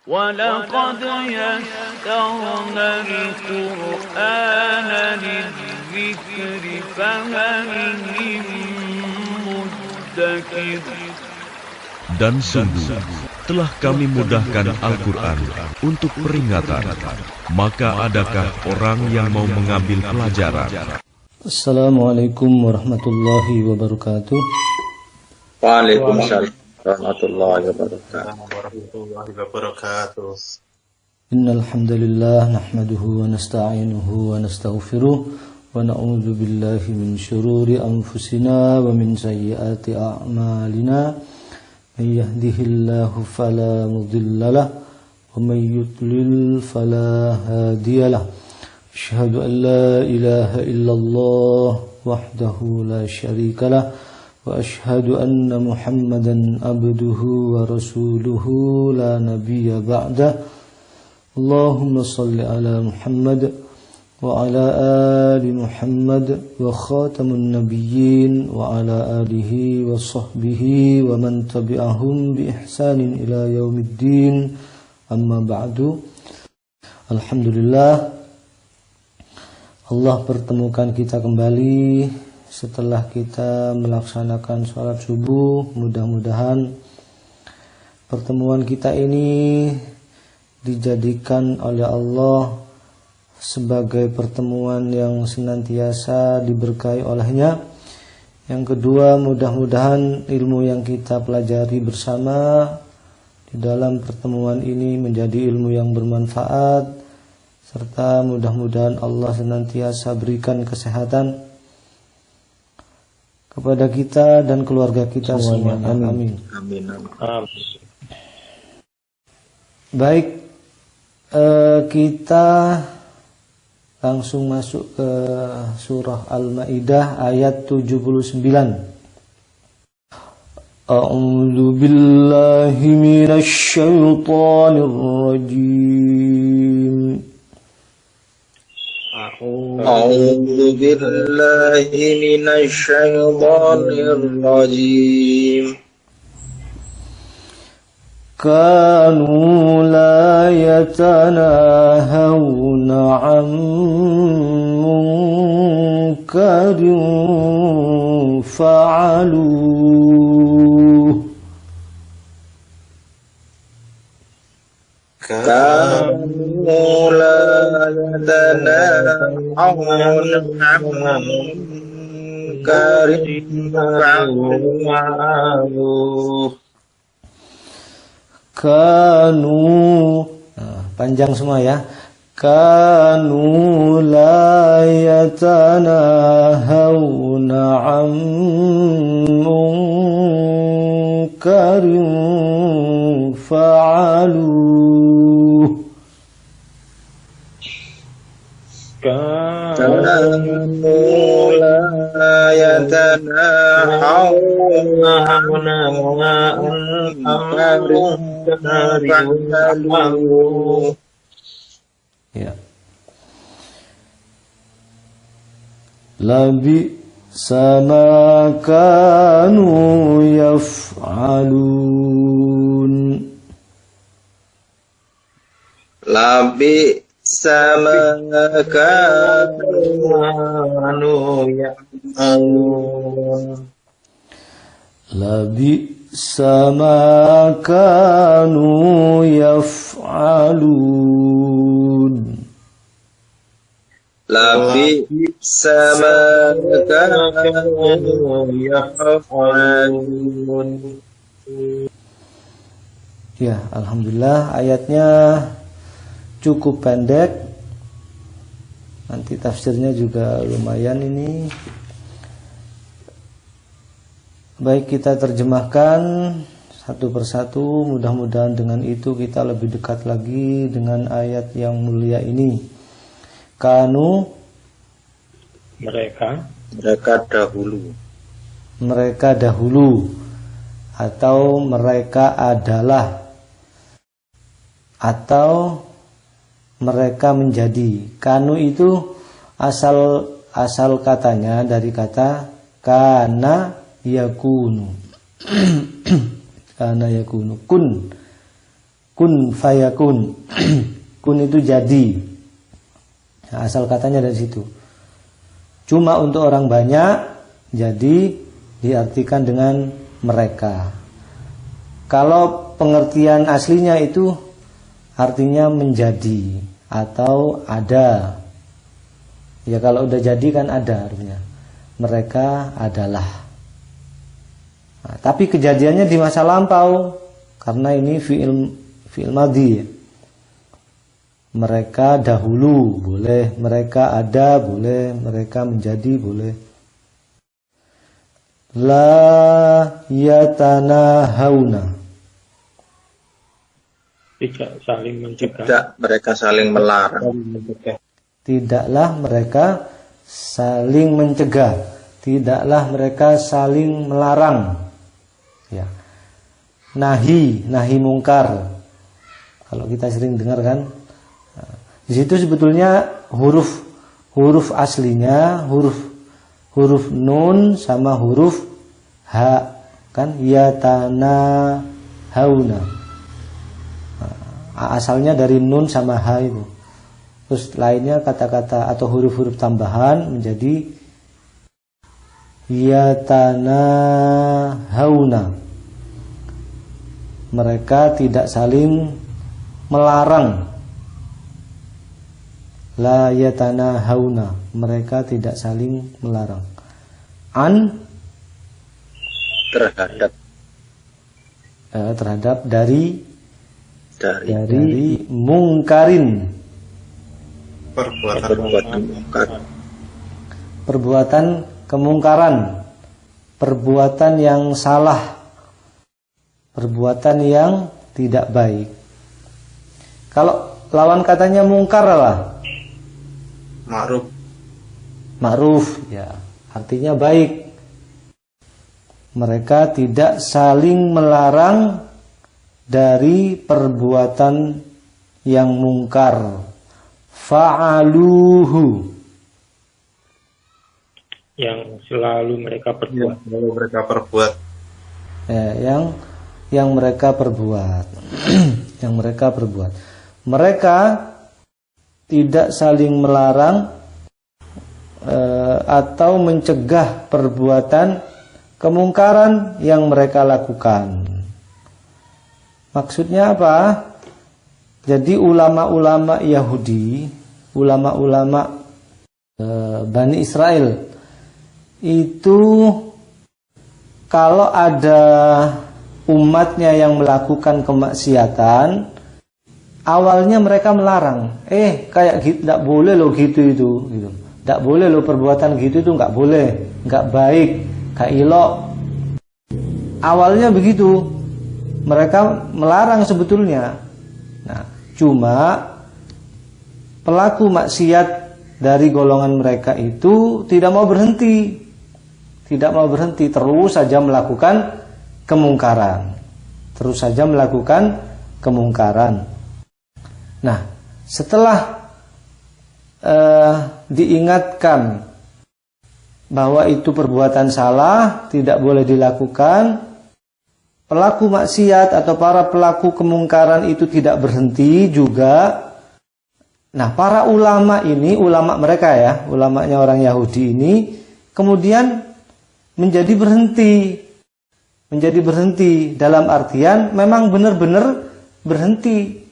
وَلَقَدْ يَسَّرْنَا الْقُرْآنَ لِلذِّكْرِ فَهَلْ مِن مُّدَّكِرٍ. Dan sungguh telah kami mudahkan Al-Quran untuk peringatan, maka adakah orang yang mau mengambil pelajaran? Assalamualaikum warahmatullahi wabarakatuh. Waalaikumsalam warahmatullahi wabarakatuh. Innal hamdalillah nahmaduhu wa nasta'inuhu wa nastaghfiruh wa na'udzu billahi min shururi anfusina wa min sayyiati a'malina. May yahdihillahu fala mudilla lahu wa may yudlil fala hadiya lahu. Asyhadu an la ilaha illallah wahdahu la syarika lahu wa asyhadu anna Muhammadan abduhu wa rasuluhu la nabiyya ba'dah. Allahumma salli ala Muhammad wa ala ali Muhammad wa khatamun nabiyyin wa ala alihi wa sahbihi wa man tabi'ahum bi ihsanin ila yaumiddin. Amma ba'du. Alhamdulillah, Allah pertemukan kita kembali setelah kita melaksanakan sholat subuh. Mudah-mudahan pertemuan kita ini dijadikan oleh Allah sebagai pertemuan yang senantiasa diberkahi olehnya. Yang kedua, mudah-mudahan ilmu yang kita pelajari bersama di dalam pertemuan ini menjadi ilmu yang bermanfaat, serta mudah-mudahan Allah senantiasa berikan kesehatan kepada kita dan keluarga kita semuanya. Amin. Amin. Baik, kita langsung masuk ke surah Al-Maidah ayat 79. A'udzu billahi minasy syaithanir rajim. A'udzu billahi minasy syaithanir rajim. Kanu la yatanahawna 'an munkarin fa'aluh. Kanu la yatanahawna 'an munkarin fa'aluh. Kanu, panjang semua ya. Kanu la yatanahawna 'an munkarin fa'aluh. Kanu la yatanahawna 'an munkarin fa'aluh. Ya. Labi sama kanu yaf'alun. Labi sama kanu yaf'alun. Labi sama kanu yaf'alun. Labi sama kanu yaf'alun. Ya, alhamdulillah ayatnya cukup pendek. Nanti tafsirnya juga lumayan ini. Baik, kita terjemahkan satu persatu. Mudah-mudahan dengan itu kita lebih dekat lagi dengan ayat yang mulia ini. Kanu, Mereka dahulu, atau mereka adalah, atau mereka menjadi. Kanu itu asal katanya dari kata kana yakunu. Kana yakunu, kun kun fayakun. Kun itu jadi. Nah, asal katanya dari situ. Cuma untuk orang banyak, jadi diartikan dengan mereka. Kalau pengertian aslinya itu artinya menjadi atau ada. Ya kalau udah jadi kan ada artinya. Mereka adalah. Nah, tapi kejadiannya di masa lampau karena ini fi'il madhi. Mereka dahulu boleh, mereka ada boleh, mereka menjadi boleh. La yatanahawna. Tidak saling mencegah. Tidak mereka saling melarang. Tidaklah mereka saling mencegah. Tidaklah mereka saling melarang. Ya. Nahi mungkar. Kalau kita sering dengar kan, di situ sebetulnya huruf aslinya huruf nun sama huruf ha kan yatana hauna. Asalnya dari nun sama ha itu. Terus lainnya kata-kata atau huruf-huruf tambahan menjadi yatana hauna. Mereka tidak saling melarang. La yatanahawna, mereka tidak saling melarang. An terhadap dari mungkarin, perbuatan kemungkaran, perbuatan yang salah, perbuatan yang tidak baik. Kalau lawan katanya mungkar lah, ma'ruf ya, artinya baik. Mereka tidak saling melarang dari perbuatan yang mungkar. Fa'aluhu, yang selalu mereka perbuat. Yang mereka perbuat. Yang mereka perbuat. Mereka tidak saling melarang atau mencegah perbuatan kemungkaran yang mereka lakukan. Maksudnya apa? Jadi ulama-ulama Yahudi, ulama-ulama Bani Israel itu kalau ada umatnya yang melakukan kemaksiatan, awalnya mereka melarang, kayak gitu, tidak boleh loh gitu. Tidak boleh loh perbuatan gitu itu nggak boleh, nggak baik, gak ilok. Awalnya begitu, mereka melarang sebetulnya. Nah, cuma pelaku maksiat dari golongan mereka itu tidak mau berhenti, terus saja melakukan kemungkaran. Nah, setelah diingatkan bahwa itu perbuatan salah, tidak boleh dilakukan, pelaku maksiat atau para pelaku kemungkaran itu tidak berhenti juga. Nah, para ulama ini, ulama mereka ya, ulamanya orang Yahudi ini kemudian menjadi berhenti dalam artian memang benar-benar berhenti.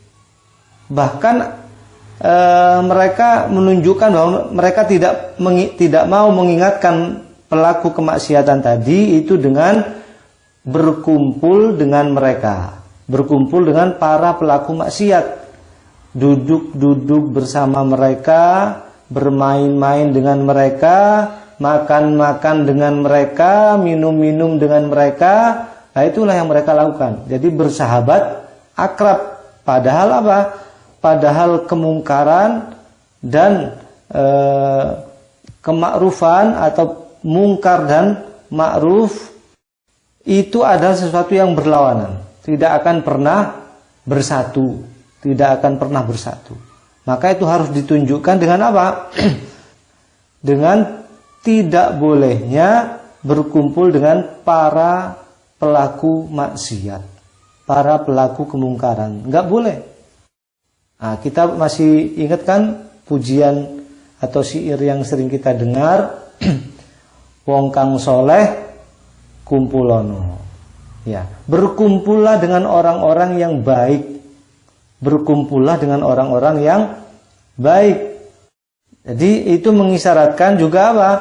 Bahkan mereka menunjukkan bahwa mereka tidak mau mengingatkan pelaku kemaksiatan tadi itu dengan berkumpul dengan mereka, berkumpul dengan para pelaku maksiat, duduk bersama mereka, bermain-main dengan mereka, makan-makan dengan mereka, minum-minum dengan mereka. Nah, itulah yang mereka lakukan. Jadi bersahabat, akrab. Padahal apa? Padahal kemungkaran dan kemakrufan atau mungkar dan makruf itu adalah sesuatu yang berlawanan, tidak akan pernah bersatu. Maka itu harus ditunjukkan dengan apa? Dengan tidak bolehnya berkumpul dengan para pelaku maksiat. para pelaku kemungkaran. Nggak boleh. Nah, kita masih ingat kan pujian atau syair yang sering kita dengar, wong kang soleh kumpulono. Ya, berkumpullah dengan orang-orang yang baik. Berkumpullah dengan orang-orang yang baik. Jadi itu mengisyaratkan juga apa?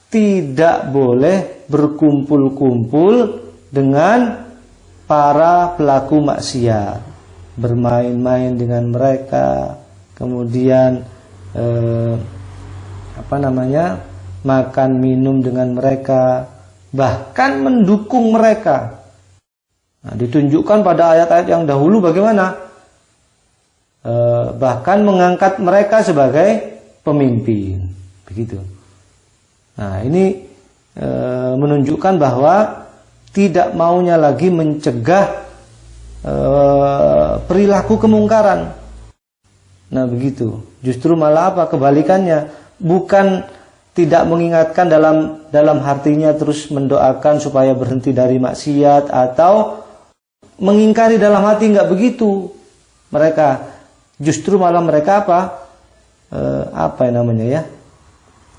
Tidak boleh berkumpul-kumpul dengan para pelaku maksiat, bermain-main dengan mereka, kemudian makan minum dengan mereka, bahkan mendukung mereka. Nah, ditunjukkan pada ayat-ayat yang dahulu bagaimana, bahkan mengangkat mereka sebagai pemimpin, begitu. Nah, ini menunjukkan bahwa tidak maunya lagi mencegah perilaku kemungkaran. Nah, begitu. Justru malah apa? Kebalikannya. Bukan tidak mengingatkan dalam hatinya terus mendoakan supaya berhenti dari maksiat atau mengingkari dalam hati, nggak begitu. Mereka justru malah mereka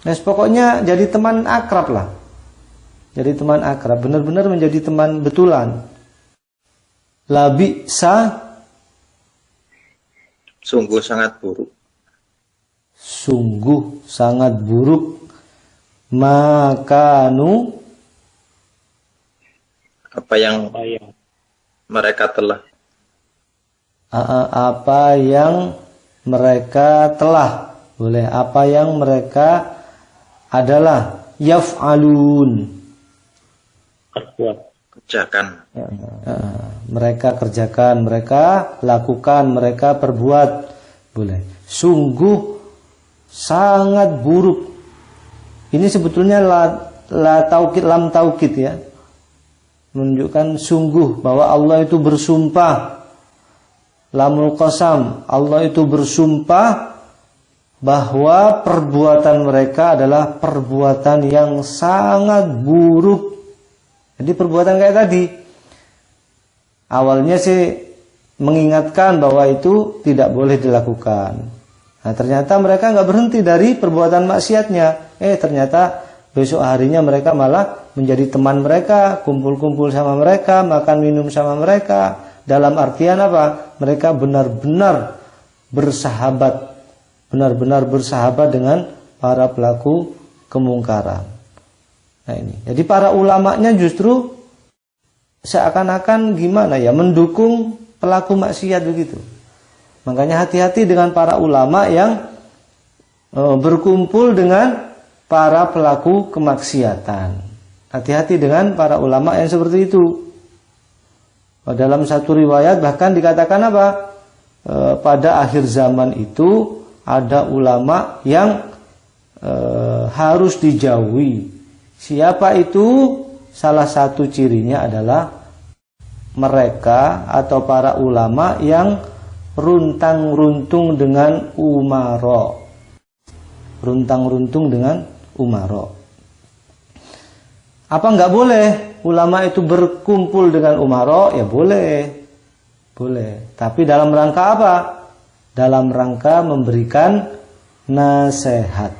Nah, pokoknya jadi teman akrab lah. Jadi teman akrab, benar-benar menjadi teman betulan. Labisa, sungguh sangat buruk. Sungguh sangat buruk. Makanu, apa yang mereka telah. Apa yang mereka telah. Boleh, apa yang mereka adalah yaf'alun, kerjakan. Mereka kerjakan, mereka lakukan, mereka perbuat. Boleh. Sungguh sangat buruk. Ini sebetulnya la taukid, lam taukid ya. Menunjukkan sungguh bahwa Allah itu bersumpah. Lamul qasam, Allah itu bersumpah bahwa perbuatan mereka adalah perbuatan yang sangat buruk. Jadi perbuatan kayak tadi, awalnya sih mengingatkan bahwa itu tidak boleh dilakukan. Nah, ternyata mereka nggak berhenti dari perbuatan maksiatnya. Ternyata besok harinya mereka malah menjadi teman mereka, kumpul-kumpul sama mereka, makan minum sama mereka. Dalam artian apa? Mereka benar-benar bersahabat. Benar-benar bersahabat dengan para pelaku kemungkaran. Nah ini. Jadi para ulamanya justru seakan-akan gimana ya, mendukung pelaku maksiat begitu. Makanya hati-hati dengan para ulama yang berkumpul dengan para pelaku kemaksiatan. Hati-hati dengan para ulama yang seperti itu. Dalam satu riwayat bahkan dikatakan apa? Pada akhir zaman itu ada ulama yang harus dijauhi. Siapa itu? Salah satu cirinya adalah mereka atau para ulama yang runtang-runtung dengan umara. Runtang-runtung dengan umara. Apa enggak boleh ulama itu berkumpul dengan umara? Ya boleh. Boleh. Tapi dalam rangka apa? Dalam rangka memberikan nasihat.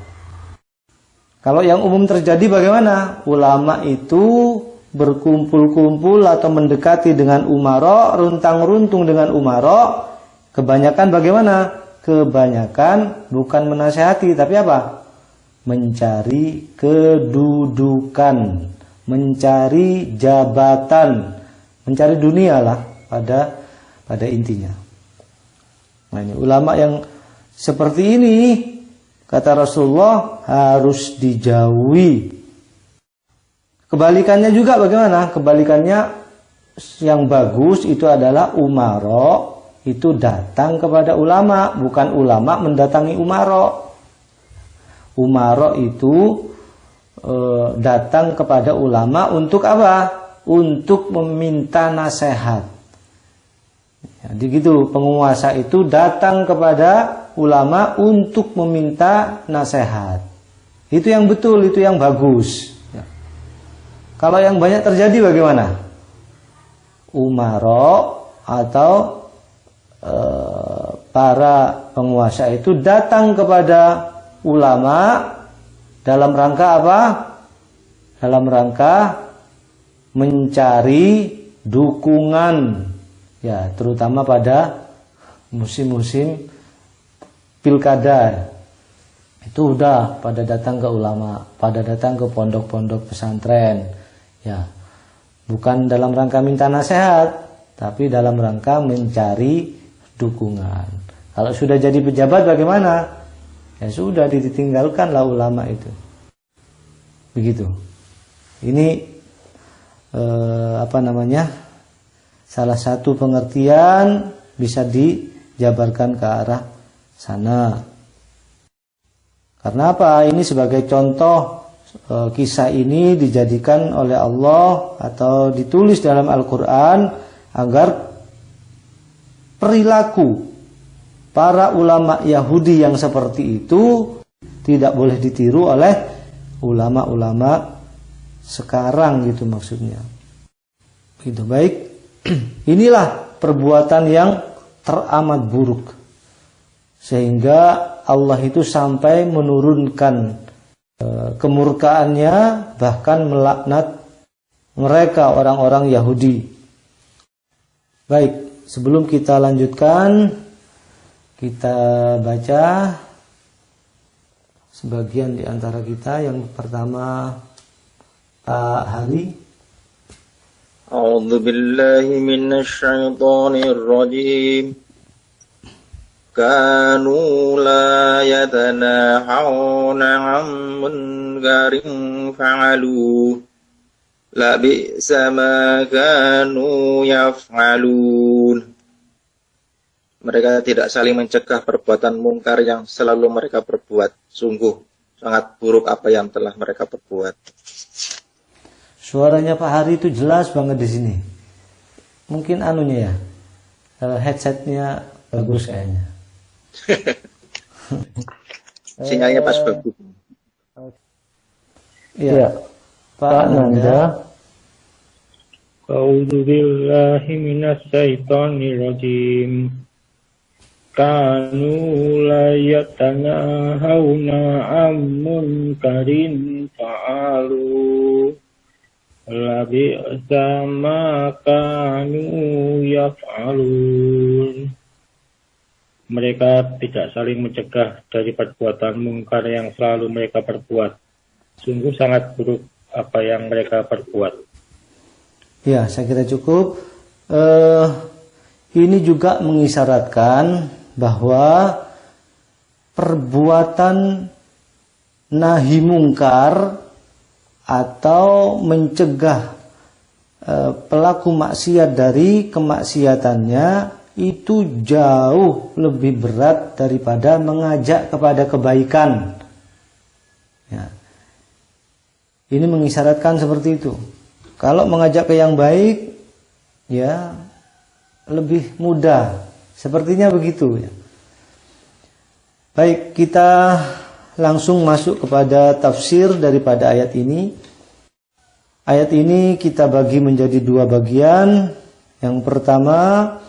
Kalau yang umum terjadi bagaimana? Ulama itu berkumpul-kumpul atau mendekati dengan umara, runtang-runtung dengan umara. Kebanyakan bagaimana? Kebanyakan bukan menasihati, tapi apa? Mencari kedudukan, mencari jabatan, mencari dunia lah pada intinya. Nah, ini ulama yang seperti ini kata Rasulullah harus dijauhi. Kebalikannya juga bagaimana? Kebalikannya yang bagus itu adalah umara itu datang kepada ulama, bukan ulama mendatangi umara. Umara itu datang kepada ulama untuk apa? Untuk meminta nasihat. Jadi gitu, penguasa itu datang kepada ulama untuk meminta nasihat. Itu yang betul, itu yang bagus. Kalau yang banyak terjadi bagaimana? umara atau para penguasa itu datang kepada ulama dalam rangka apa? Dalam rangka mencari dukungan, ya, terutama pada musim-musim pilkada. Itu udah pada datang ke ulama, pada datang ke pondok-pondok pesantren, ya. Bukan dalam rangka minta nasihat, tapi dalam rangka mencari dukungan. Kalau sudah jadi pejabat bagaimana? Ya sudah, ditinggalkanlah ulama itu. Begitu. Ini salah satu pengertian bisa dijabarkan ke arah sana. Karena apa? Ini sebagai contoh, kisah ini dijadikan oleh Allah atau ditulis dalam Al-Quran agar perilaku para ulama Yahudi yang seperti itu tidak boleh ditiru oleh ulama-ulama sekarang, gitu maksudnya. Gitu, baik. Inilah perbuatan yang teramat buruk, sehingga Allah itu sampai menurunkan kemurkaannya, bahkan melaknat mereka orang-orang Yahudi. Baik. Sebelum kita lanjutkan, kita baca sebagian di antara kita. Yang pertama, Pak Hari. A'udzu billahi minasy syaithanir rajim. Kanu la yatanahawna 'an munkarin fa'alu. La bi'sa ma kanu yaf'alun. Mereka tidak saling mencegah perbuatan mungkar yang selalu mereka perbuat. Sungguh sangat buruk apa yang telah mereka perbuat. Suaranya Pak Hari itu jelas banget di sini. Mungkin anunya ya, headsetnya bagus kayaknya. Sinyalnya pas bagus. Iya. Pak Nanda. A'udzu billahi minasy syaithanir rajim. Kanu la yatanahawna 'an munkarin fa'alu. La bi'sa ma kanu yaf'alun. Mereka tidak saling mencegah dari perbuatan mungkar yang selalu mereka perbuat. Sungguh sangat buruk apa yang mereka perbuat. Ya, saya kira cukup. Ini juga mengisyaratkan bahwa perbuatan nahi mungkar atau mencegah pelaku maksiat dari kemaksiatannya itu jauh lebih berat daripada mengajak kepada kebaikan. Ya. Ini mengisyaratkan seperti itu. Kalau mengajak ke yang baik, ya lebih mudah. Sepertinya begitu. Ya. Baik, kita langsung masuk kepada tafsir daripada ayat ini. Ayat ini kita bagi menjadi dua bagian. Yang pertama,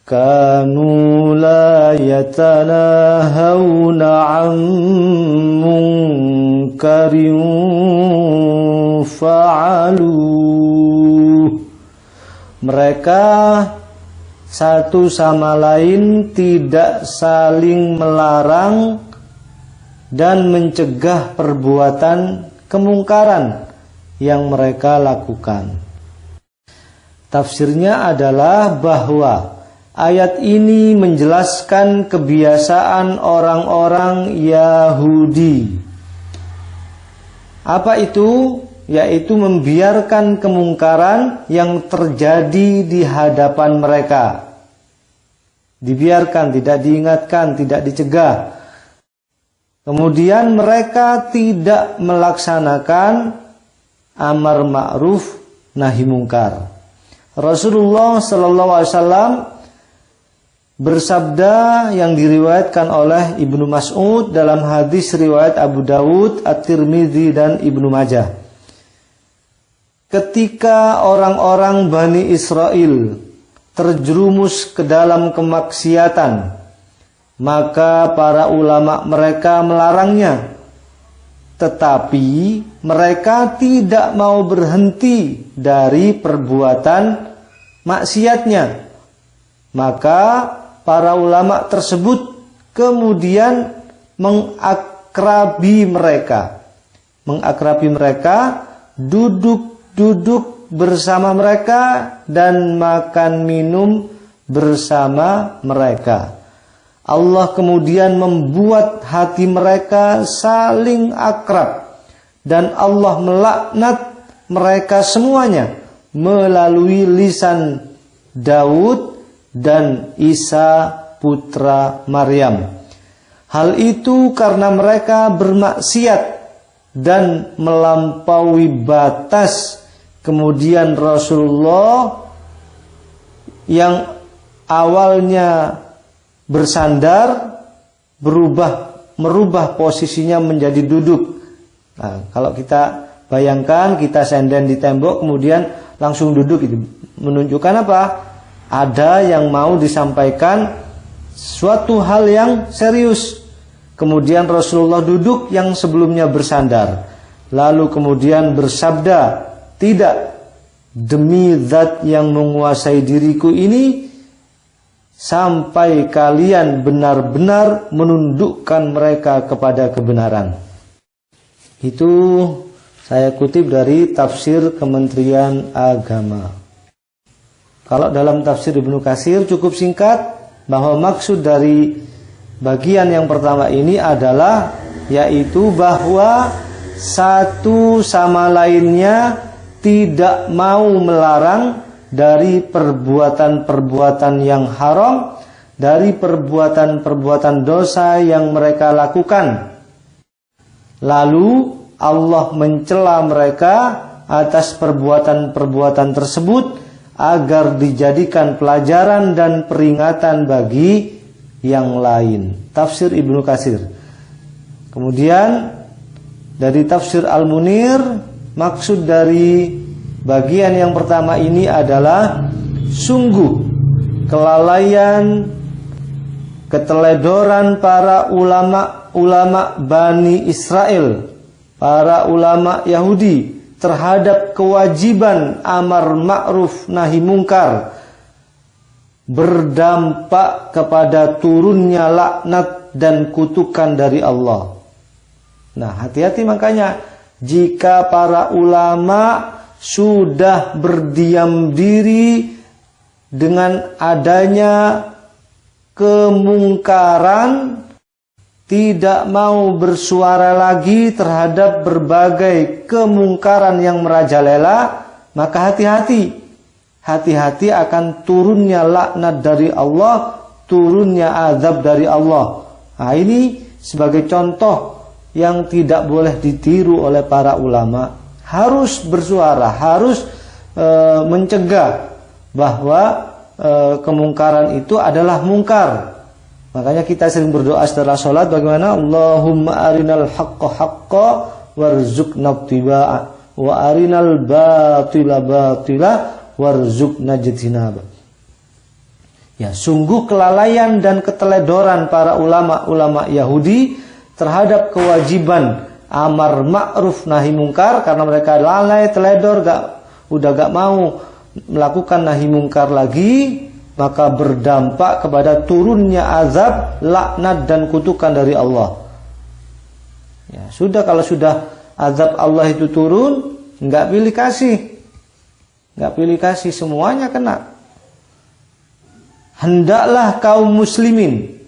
kanu la yatanahawna 'an munkarin fa'alu. Mereka satu sama lain tidak saling melarang dan mencegah perbuatan kemungkaran yang mereka lakukan. Tafsirnya adalah bahwa ayat ini menjelaskan kebiasaan orang-orang Yahudi. Apa itu? Yaitu membiarkan kemungkaran yang terjadi di hadapan mereka. Dibiarkan, tidak diingatkan, tidak dicegah. Kemudian mereka tidak melaksanakan amar ma'ruf nahi mungkar. Rasulullah SAW bersabda yang diriwayatkan oleh Ibnu Mas'ud dalam hadis riwayat Abu Dawud, At-Tirmidzi dan Ibnu Majah. ketika orang-orang Bani Israel terjerumus ke dalam kemaksiatan, maka para ulama mereka melarangnya. Tetapi mereka tidak mau berhenti dari perbuatan maksiatnya. Maka para ulama tersebut kemudian mengakrabi mereka, duduk bersama mereka dan makan minum bersama mereka. Allah kemudian membuat hati mereka saling akrab dan Allah melaknat mereka semuanya melalui lisan Daud dan Isa putra Maryam. Hal itu karena mereka bermaksiat dan melampaui batas. Kemudian Rasulullah yang awalnya bersandar merubah posisinya menjadi duduk. Nah, kalau kita bayangkan kita senden di tembok kemudian langsung duduk, itu menunjukkan apa? Ada yang mau disampaikan suatu hal yang serius. Kemudian Rasulullah duduk yang sebelumnya bersandar. Lalu kemudian bersabda, "Tidak, demi zat yang menguasai diriku ini, sampai kalian benar-benar menundukkan mereka kepada kebenaran." Itu saya kutip dari tafsir Kementerian Agama. Kalau dalam tafsir Ibnu Katsir cukup singkat, bahwa maksud dari bagian yang pertama ini adalah yaitu bahwa satu sama lainnya tidak mau melarang dari perbuatan-perbuatan yang haram, dari perbuatan-perbuatan dosa yang mereka lakukan. Lalu Allah mencela mereka atas perbuatan-perbuatan tersebut agar dijadikan pelajaran dan peringatan bagi yang lain. Tafsir Ibnu Katsir. Kemudian dari tafsir Al-Munir, maksud dari bagian yang pertama ini adalah sungguh kelalaian, keteledoran para ulama Bani Israel, para ulama Yahudi terhadap kewajiban amar ma'ruf nahi mungkar berdampak kepada turunnya laknat dan kutukan dari Allah. Nah, hati-hati makanya jika para ulama sudah berdiam diri dengan adanya kemungkaran, tidak mau bersuara lagi terhadap berbagai kemungkaran yang merajalela, maka hati-hati akan turunnya laknat dari Allah, turunnya azab dari Allah. Nah, ini sebagai contoh yang tidak boleh ditiru oleh para ulama. Harus bersuara, harus mencegah bahwa kemungkaran itu adalah mungkar. Makanya kita sering berdoa setelah sholat bagaimana? Allahumma arinal haqqa haqqa warzuqna ittiba'a wa arinal batila batila warzuqna ijtinaba. Ya, sungguh kelalaian dan keteledoran para ulama Yahudi terhadap kewajiban amar ma'ruf nahi mungkar, karena mereka lalai, teledor, udah gak mau melakukan nahi mungkar lagi, maka berdampak kepada turunnya azab, laknat dan kutukan dari Allah. Ya, sudah, kalau sudah azab Allah itu turun, nggak pilih kasih, semuanya kena. Hendaklah kaum muslimin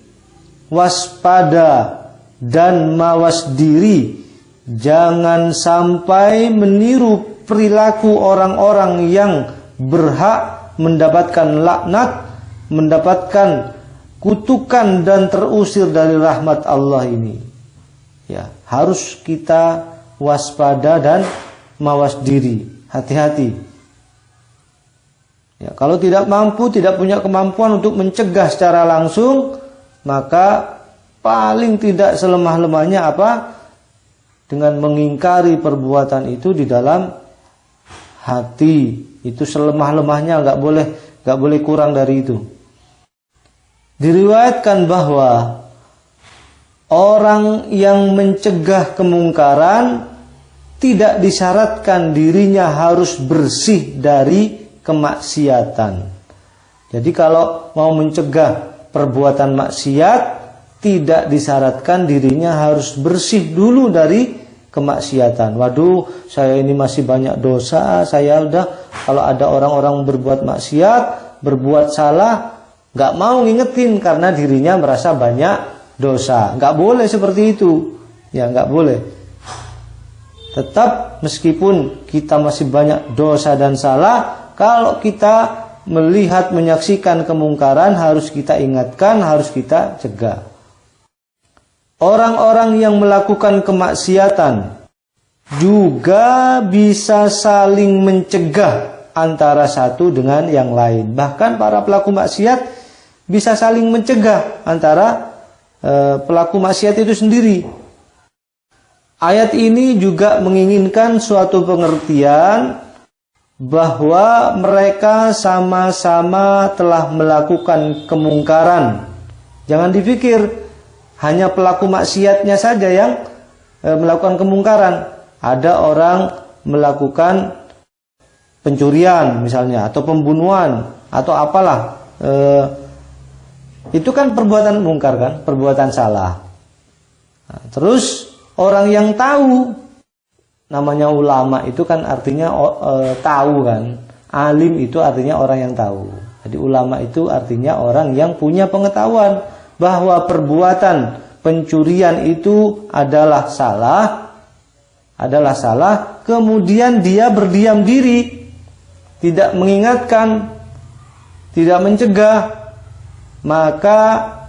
waspada dan mawas diri, jangan sampai meniru perilaku orang-orang yang berhak mendapatkan laknat, mendapatkan kutukan dan terusir dari rahmat Allah ini. Ya, harus kita waspada dan mawas diri, hati-hati. Ya, kalau tidak mampu, tidak punya kemampuan untuk mencegah secara langsung, maka paling tidak selemah-lemahnya apa? Dengan mengingkari perbuatan itu di dalam hati itu selemah-lemahnya, nggak boleh kurang dari itu. Diriwayatkan bahwa orang yang mencegah kemungkaran tidak disyaratkan dirinya harus bersih dari kemaksiatan. Jadi kalau mau mencegah perbuatan maksiat, tidak disyaratkan dirinya harus bersih dulu dari kemaksiatan. Waduh, saya ini masih banyak dosa, saya udah, kalau ada orang-orang berbuat maksiat, berbuat salah, nggak mau ngingetin karena dirinya merasa banyak dosa. Nggak boleh seperti itu. Ya, nggak boleh. Tetap meskipun kita masih banyak dosa dan salah, kalau kita melihat, menyaksikan kemungkaran, harus kita ingatkan, harus kita cegah. Orang-orang yang melakukan kemaksiatan juga bisa saling mencegah antara satu dengan yang lain. Bahkan para pelaku maksiat bisa saling mencegah antara pelaku maksiat itu sendiri. Ayat ini juga menginginkan suatu pengertian bahwa mereka sama-sama telah melakukan kemungkaran. Jangan dipikir hanya pelaku maksiatnya saja yang melakukan kemungkaran. Ada orang melakukan pencurian misalnya, atau pembunuhan, atau apalah. Itu kan perbuatan mungkar kan, perbuatan salah. Nah, terus orang yang tahu, namanya ulama itu kan artinya tahu kan. Alim itu artinya orang yang tahu. Jadi ulama itu artinya orang yang punya pengetahuan bahwa perbuatan pencurian itu adalah salah, kemudian dia berdiam diri, tidak mengingatkan, tidak mencegah, maka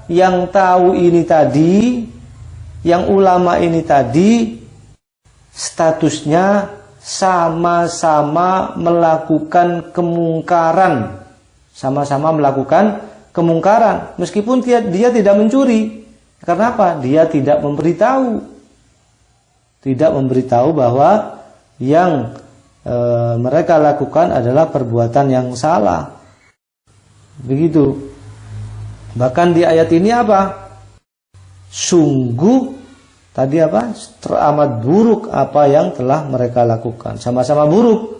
yang tahu ini tadi, yang ulama ini tadi, statusnya sama-sama melakukan kemungkaran, meskipun dia tidak mencuri. Karena apa? Dia tidak memberitahu bahwa yang mereka lakukan adalah perbuatan yang salah. Begitu. Bahkan di ayat ini apa? Sungguh tadi apa? Teramat buruk apa yang telah mereka lakukan. Sama-sama buruk.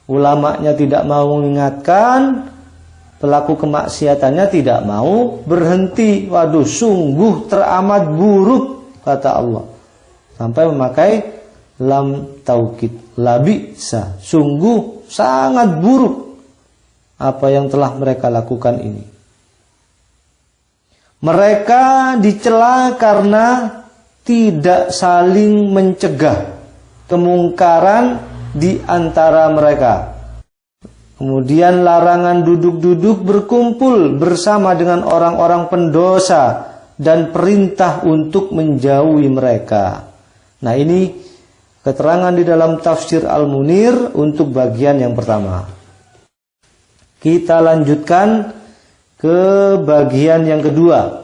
Ulamanya tidak mau mengingatkan, pelaku kemaksiatannya tidak mau berhenti. Waduh, sungguh teramat buruk, kata Allah. Sampai memakai lam taukid, labisa, sungguh sangat buruk apa yang telah mereka lakukan ini. Mereka dicela karena tidak saling mencegah kemungkaran di antara mereka. Kemudian larangan duduk-duduk berkumpul bersama dengan orang-orang pendosa dan perintah untuk menjauhi mereka. Nah, ini keterangan di dalam tafsir Al-Munir untuk bagian yang pertama. Kita lanjutkan ke bagian yang kedua.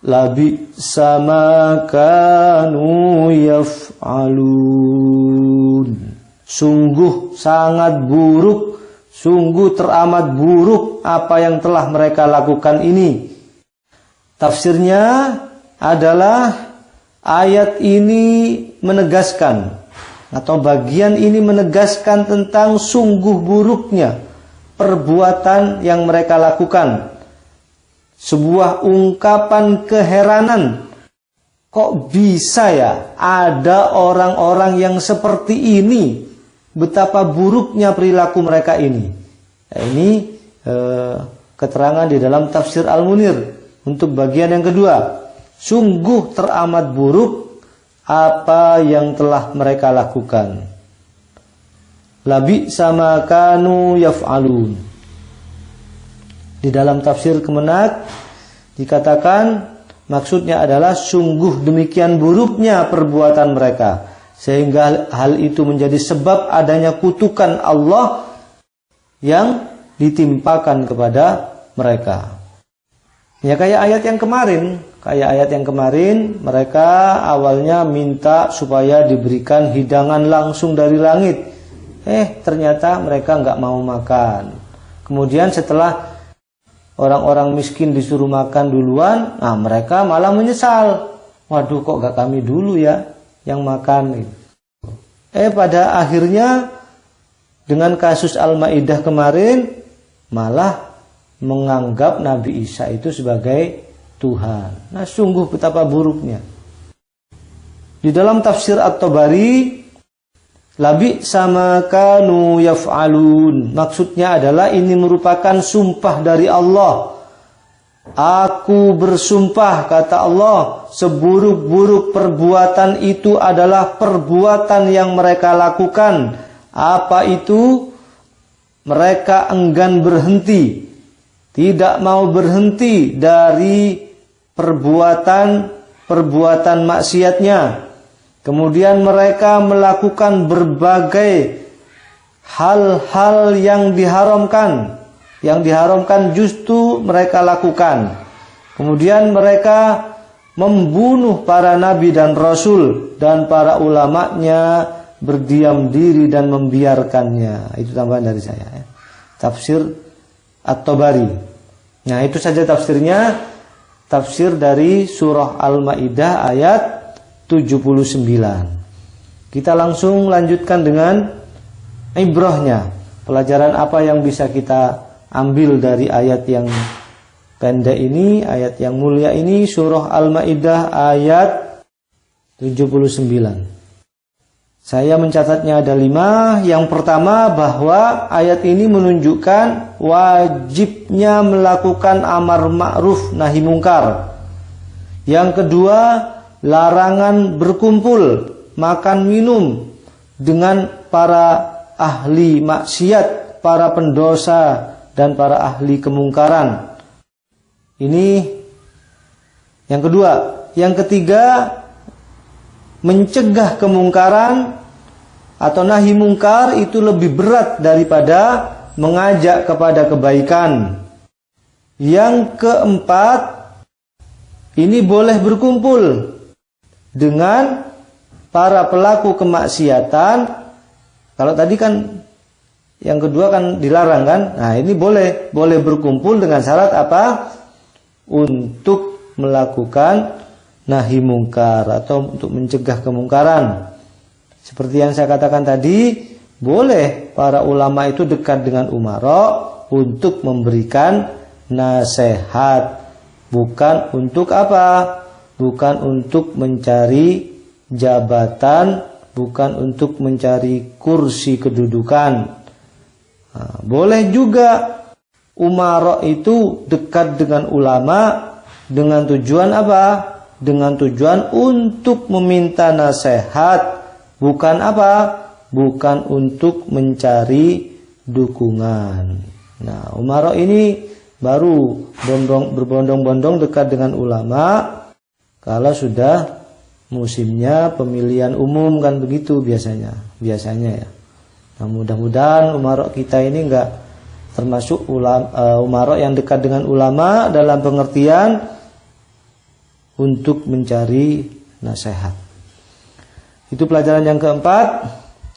Labi sama kanu yaf'alun. Sungguh sangat buruk, sungguh teramat buruk apa yang telah mereka lakukan ini. Tafsirnya adalah ayat ini menegaskan, atau bagian ini menegaskan tentang sungguh buruknya perbuatan yang mereka lakukan. Sebuah ungkapan keheranan. Kok bisa ya ada orang-orang yang seperti ini? Betapa buruknya perilaku mereka ini. Nah, ini keterangan di dalam tafsir Al-Munir untuk bagian yang kedua. Sungguh teramat buruk apa yang telah mereka lakukan. Labi sama kanu yaf'alun. Di dalam tafsir Kemenak dikatakan maksudnya adalah sungguh demikian buruknya perbuatan mereka, sehingga hal itu menjadi sebab adanya kutukan Allah yang ditimpakan kepada mereka. Ya kayak ayat yang kemarin, mereka awalnya minta supaya diberikan hidangan langsung dari langit. ternyata mereka nggak mau makan. Kemudian setelah orang-orang miskin disuruh makan duluan, mereka malah menyesal. Waduh, kok gak kami dulu ya yang makan. Pada akhirnya dengan kasus Al-Maidah kemarin malah menganggap Nabi Isa itu sebagai Tuhan. Nah, sungguh betapa buruknya. Di dalam tafsir At-Tabari, labi sama kanu yaf'alun, maksudnya adalah ini merupakan sumpah dari Allah. Aku bersumpah, kata Allah, seburuk-buruk perbuatan itu adalah perbuatan yang mereka lakukan. Apa itu? Mereka enggan berhenti, tidak mau berhenti dari perbuatan maksiatnya. Kemudian mereka melakukan berbagai hal-hal yang diharamkan. Yang diharamkan justru mereka lakukan. Kemudian mereka membunuh para nabi dan rasul, dan para ulamanya berdiam diri dan membiarkannya. Itu tambahan dari saya ya. Tafsir At-Tabari. Nah, itu saja tafsirnya. Tafsir dari surah Al-Maidah ayat 79. Kita langsung lanjutkan dengan ibrahnya. Pelajaran apa yang bisa kita ambil dari ayat yang pendek ini, ayat yang mulia ini, surah Al-Maidah ayat 79. Saya mencatatnya ada 5. Yang pertama, bahwa ayat ini menunjukkan wajibnya melakukan amar ma'ruf nahi mungkar. Yang kedua, larangan berkumpul makan minum dengan para ahli maksiat, para pendosa dan para ahli kemungkaran. Ini yang kedua. Yang ketiga, mencegah kemungkaran atau nahi mungkar itu lebih berat daripada mengajak kepada kebaikan. Yang keempat, ini boleh berkumpul dengan para pelaku kemaksiatan. Kalau tadi kan yang kedua kan dilarang kan. Nah, ini boleh berkumpul dengan syarat apa? Untuk melakukan nahi mungkar atau untuk mencegah kemungkaran. Seperti yang saya katakan tadi, boleh para ulama itu dekat dengan umara untuk memberikan nasihat, bukan untuk apa? Bukan untuk mencari jabatan, bukan untuk mencari kursi kedudukan. Nah, boleh juga umara itu dekat dengan ulama dengan tujuan apa? Dengan tujuan untuk meminta nasihat, bukan apa? Bukan untuk mencari dukungan. Nah, umara ini baru berbondong-bondong dekat dengan ulama kalau sudah musimnya pemilihan umum, kan begitu biasanya ya. Nah, mudah-mudahan umara kita ini enggak termasuk umara yang dekat dengan ulama dalam pengertian untuk mencari nasihat. Itu pelajaran yang keempat.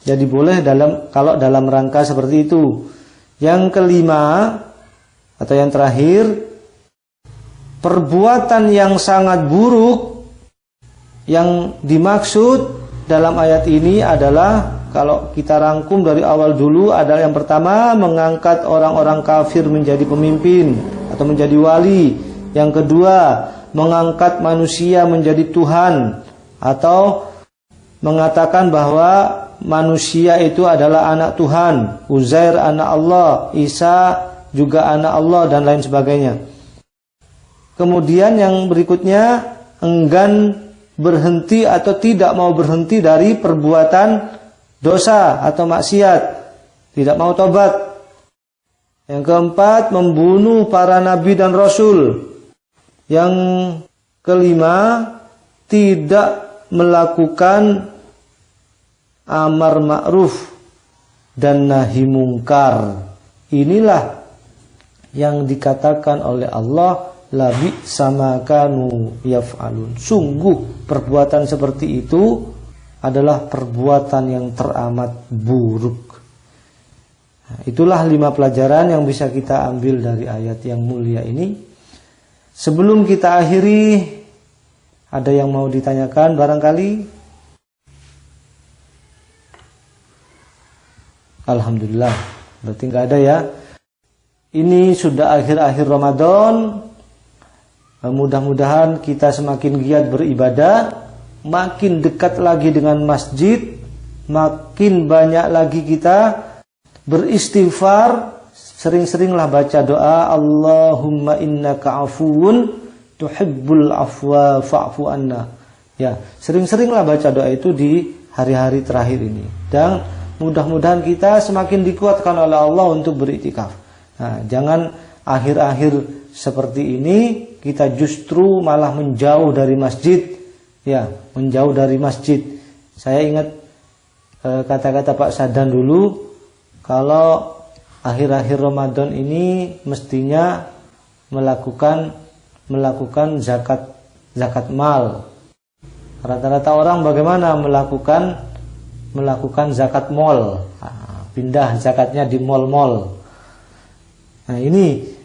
Jadi boleh kalau dalam rangka seperti itu. Yang kelima atau yang terakhir, perbuatan yang sangat buruk yang dimaksud dalam ayat ini adalah, kalau kita rangkum dari awal dulu, adalah yang pertama, mengangkat orang-orang kafir menjadi pemimpin atau menjadi wali. Yang kedua, mengangkat manusia menjadi Tuhan, atau mengatakan bahwa manusia itu adalah anak Tuhan, Uzair anak Allah, Isa juga anak Allah, dan lain sebagainya. Kemudian yang berikutnya, enggan berhenti atau tidak mau berhenti dari perbuatan dosa atau maksiat, tidak mau tobat. Yang keempat, membunuh para nabi dan rasul. Yang kelima, tidak melakukan amar ma'ruf dan nahi mungkar. Inilah yang dikatakan oleh Allah, labi sama kanu yaf'alun. Sungguh perbuatan seperti itu adalah perbuatan yang teramat buruk. Nah, itulah 5 pelajaran yang bisa kita ambil dari ayat yang mulia ini. Sebelum kita akhiri, ada yang mau ditanyakan barangkali? Alhamdulillah, berarti nggak ada ya. Ini sudah akhir-akhir Ramadan. Mudah-mudahan kita semakin giat beribadah, makin dekat lagi dengan masjid, makin banyak lagi kita beristighfar, sering-seringlah baca doa Allahumma innaka afuwun tuhibbul afwa fa'fu anna. Ya, sering-seringlah baca doa itu di hari-hari terakhir ini. Dan mudah-mudahan kita semakin dikuatkan oleh Allah untuk beriktikaf. Nah, jangan akhir-akhir seperti ini kita justru malah menjauh dari masjid. Ya, menjauh dari masjid. Saya ingat kata-kata Pak Sadan dulu, kalau akhir-akhir Ramadan ini mestinya melakukan zakat mal. Rata-rata orang bagaimana melakukan zakat mal, pindah zakatnya di mal-mal. Nah, ini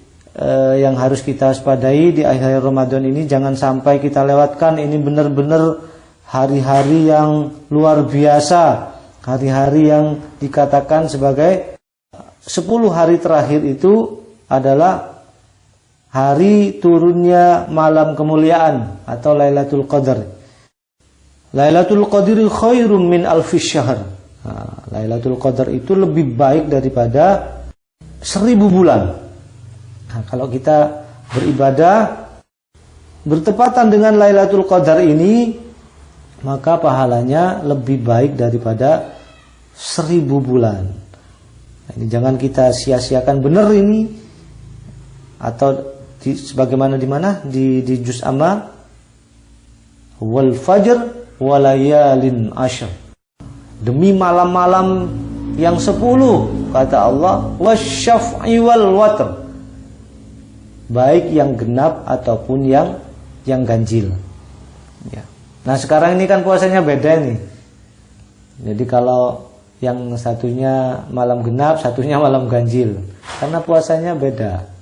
yang harus kita waspadai di akhir Ramadan ini, jangan sampai kita lewatkan. Ini benar-benar hari-hari yang luar biasa, hari-hari yang dikatakan sebagai 10 hari terakhir itu adalah hari turunnya malam kemuliaan atau Lailatul Qadar. Lailatul Qadri khairum min alfis syahr. Nah, Lailatul Qadar itu lebih baik daripada 1000 bulan. Nah, kalau kita beribadah bertepatan dengan Lailatul Qadar ini, maka pahalanya lebih baik daripada 1000 bulan. Nah, ini jangan kita sia-siakan, benar ini. Atau sebagaimana di mana di juz amma, wal fajr walayalin ashr, demi malam-malam yang 10, kata Allah, wasyaf'i wal watr, baik yang genap ataupun yang ganjil. Ya. Nah, sekarang ini kan puasanya beda nih. Jadi kalau yang satunya malam genap, satunya malam ganjil, karena puasanya beda.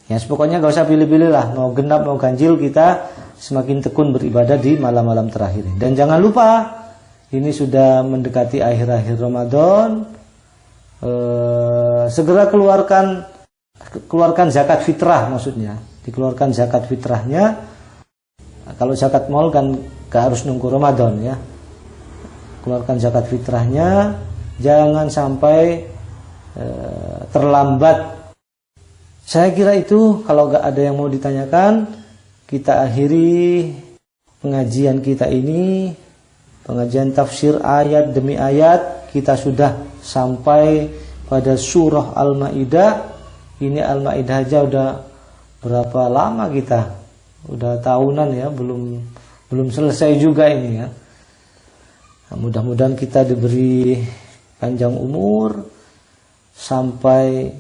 Ya, pokoknya gak usah pilih-pilih lah, mau genap mau ganjil, kita semakin tekun beribadah di malam-malam terakhir. Dan jangan lupa, ini sudah mendekati akhir-akhir Ramadan. Segera keluarkan zakat fitrah, maksudnya dikeluarkan zakat fitrahnya. Kalau zakat mal kan gak harus nunggu Ramadan ya. Keluarkan zakat fitrahnya, jangan sampai terlambat. Saya kira itu, kalau gak ada yang mau ditanyakan, kita akhiri pengajian kita ini, pengajian tafsir ayat demi ayat. Kita sudah sampai pada surah Al-Maidah. Ini Al-Maidah aja udah berapa lama kita? Udah tahunan ya, belum selesai juga ini ya. Nah, mudah-mudahan kita diberi panjang umur sampai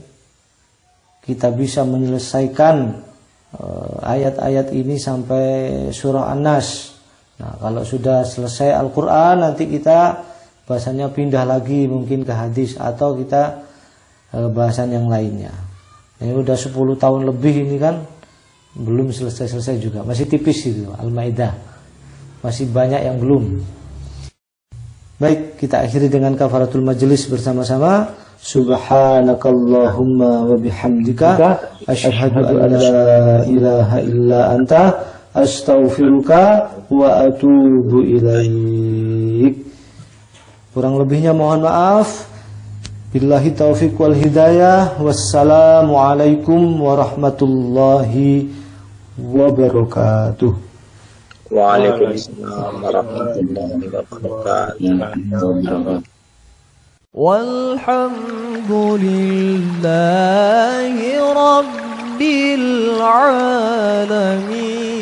kita bisa menyelesaikan ayat-ayat ini sampai surah An-Nas. Nah, kalau sudah selesai Al-Quran, nanti kita bahasanya pindah lagi mungkin ke hadis atau kita bahasan yang lainnya. Ini udah 10 tahun lebih ini kan belum selesai-selesai juga. Masih tipis itu Al-Maidah. Masih banyak yang belum. Baik, kita akhiri dengan kafaratul majelis bersama-sama. Subhanakallahumma wa bihamdika asyhadu an la ilaha illa anta astaghfiruka wa atubu ilaik. Kurang lebihnya mohon maaf. Billahi taufiq wal hidayah. Wassalamualaikum warahmatullahi wabarakatuh. Waalaikumsalam warahmatullahi wabarakatuh. Walhamdulillahi rabbil alamin.